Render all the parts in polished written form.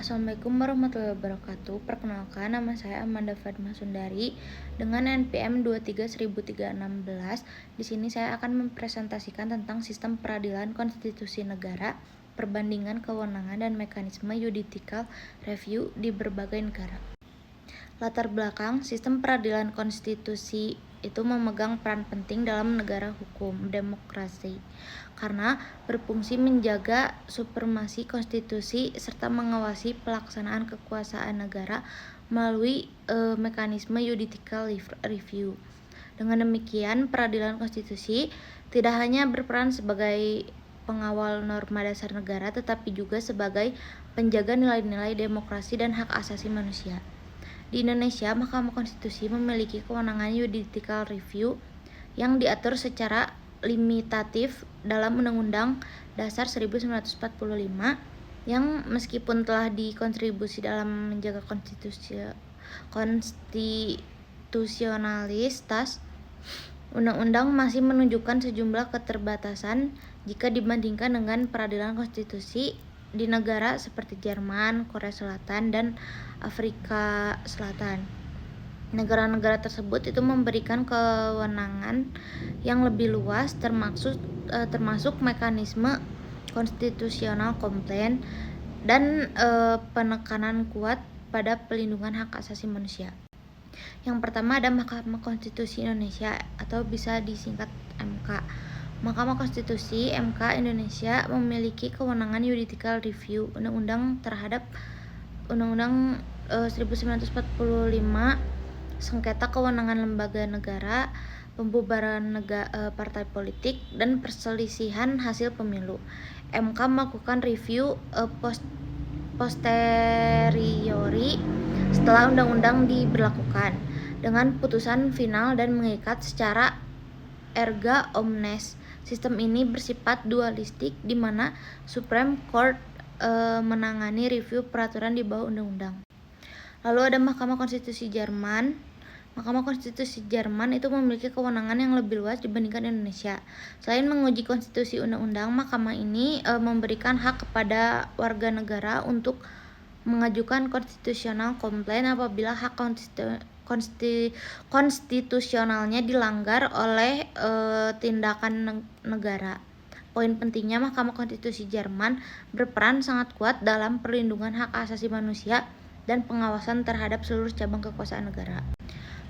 Assalamualaikum warahmatullahi wabarakatuh. Perkenalkan, nama saya Amanda Fatma Sundari dengan NPM 23.316. Di sini saya akan mempresentasikan tentang sistem peradilan konstitusi negara, perbandingan kewenangan dan mekanisme judicial review di berbagai negara. Latar belakang, sistem peradilan konstitusi itu memegang peran penting dalam negara hukum demokrasi karena berfungsi menjaga supremasi konstitusi serta mengawasi pelaksanaan kekuasaan negara melalui mekanisme judicial review. Dengan demikian, peradilan konstitusi tidak hanya berperan sebagai pengawal norma dasar negara tetapi juga sebagai penjaga nilai-nilai demokrasi dan hak asasi manusia. Di Indonesia, Mahkamah Konstitusi memiliki kewenangan judicial review yang diatur secara limitatif dalam Undang-Undang Dasar 1945 yang meskipun telah dikontribusi dalam menjaga konstitusionalitas undang-undang masih menunjukkan sejumlah keterbatasan jika dibandingkan dengan peradilan konstitusi di negara seperti Jerman, Korea Selatan, dan Afrika Selatan. Negara-negara tersebut itu memberikan kewenangan yang lebih luas termasuk mekanisme konstitusional komplain dan penekanan kuat pada pelindungan hak asasi manusia. Yang pertama ada Mahkamah Konstitusi Indonesia atau bisa disingkat MK. Mahkamah Konstitusi (MK) Indonesia memiliki kewenangan judicial review undang-undang terhadap Undang-Undang 1945, sengketa kewenangan lembaga negara, pembubaran partai politik, dan perselisihan hasil pemilu. MK melakukan review posteriori setelah undang-undang diberlakukan dengan putusan final dan mengikat secara erga omnes. Sistem ini bersifat dualistik di mana Supreme Court menangani review peraturan di bawah undang-undang. Lalu ada Mahkamah Konstitusi Jerman. Mahkamah Konstitusi Jerman itu memiliki kewenangan yang lebih luas dibandingkan Indonesia. Selain menguji konstitusi undang-undang, mahkamah ini memberikan hak kepada warga negara untuk mengajukan konstitusional komplain apabila hak konstitusionalnya dilanggar oleh tindakan negara. Poin pentingnya, Mahkamah Konstitusi Jerman berperan sangat kuat dalam perlindungan hak asasi manusia dan pengawasan terhadap seluruh cabang kekuasaan negara.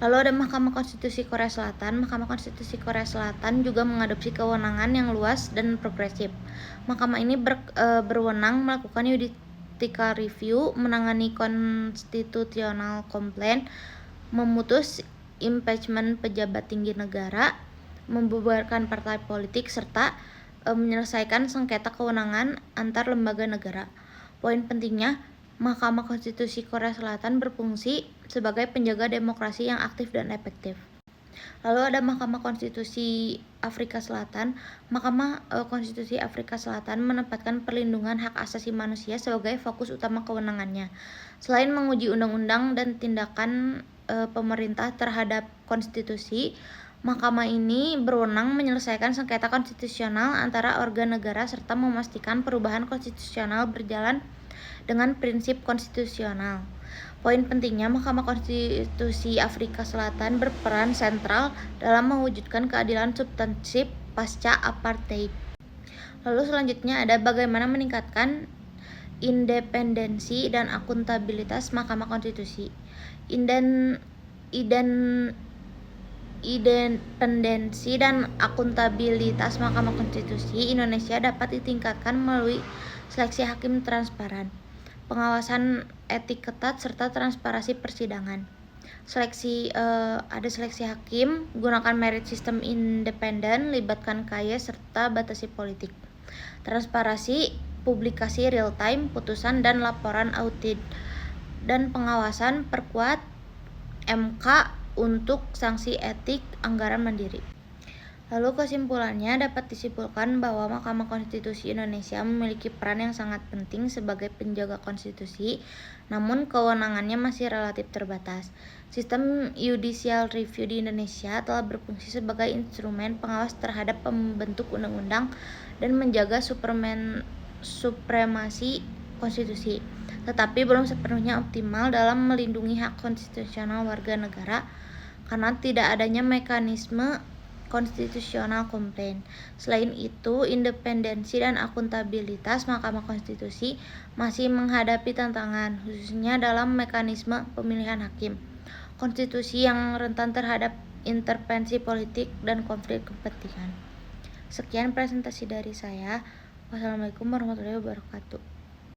Lalu ada Mahkamah Konstitusi Korea Selatan. Mahkamah Konstitusi Korea Selatan juga mengadopsi kewenangan yang luas dan progresif. Mahkamah ini berwenang melakukan judicial review, menangani konstitusional komplain, memutus impeachment pejabat tinggi negara, membubarkan partai politik, serta menyelesaikan sengketa kewenangan antar lembaga negara. Poin pentingnya, Mahkamah Konstitusi Korea Selatan berfungsi sebagai penjaga demokrasi yang aktif dan efektif. Lalu ada Mahkamah Konstitusi Afrika Selatan. Mahkamah Konstitusi Afrika Selatan menempatkan perlindungan hak asasi manusia sebagai fokus utama kewenangannya. Selain menguji undang-undang dan tindakan pemerintah terhadap konstitusi, mahkamah ini berwenang menyelesaikan sengketa konstitusional antara organ negara serta memastikan perubahan konstitusional berjalan dengan prinsip konstitusional. Poin pentingnya, Mahkamah Konstitusi Afrika Selatan berperan sentral dalam mewujudkan keadilan substansif pasca apartheid. Lalu selanjutnya ada bagaimana meningkatkan independensi dan akuntabilitas Mahkamah Konstitusi. Independensi dan akuntabilitas Mahkamah Konstitusi Indonesia dapat ditingkatkan melalui seleksi hakim transparan, pengawasan etik ketat, serta transparansi persidangan. Ada seleksi hakim, gunakan merit system independen, libatkan KY, serta batasi politik. Transparansi, publikasi real time, putusan dan laporan audit, dan pengawasan, perkuat MK untuk sanksi etik, anggaran mandiri. Lalu kesimpulannya, dapat disimpulkan bahwa Mahkamah Konstitusi Indonesia memiliki peran yang sangat penting sebagai penjaga konstitusi, namun kewenangannya masih relatif terbatas. Sistem judicial review di Indonesia telah berfungsi sebagai instrumen pengawas terhadap pembentuk undang-undang dan menjaga supremasi konstitusi, tetapi belum sepenuhnya optimal dalam melindungi hak konstitusional warga negara karena tidak adanya mekanisme konstitusional komplain. Selain itu, independensi dan akuntabilitas Mahkamah Konstitusi masih menghadapi tantangan, khususnya dalam mekanisme pemilihan hakim konstitusi yang rentan terhadap intervensi politik dan konflik kepentingan. Sekian presentasi dari saya. Wassalamualaikum warahmatullahi wabarakatuh.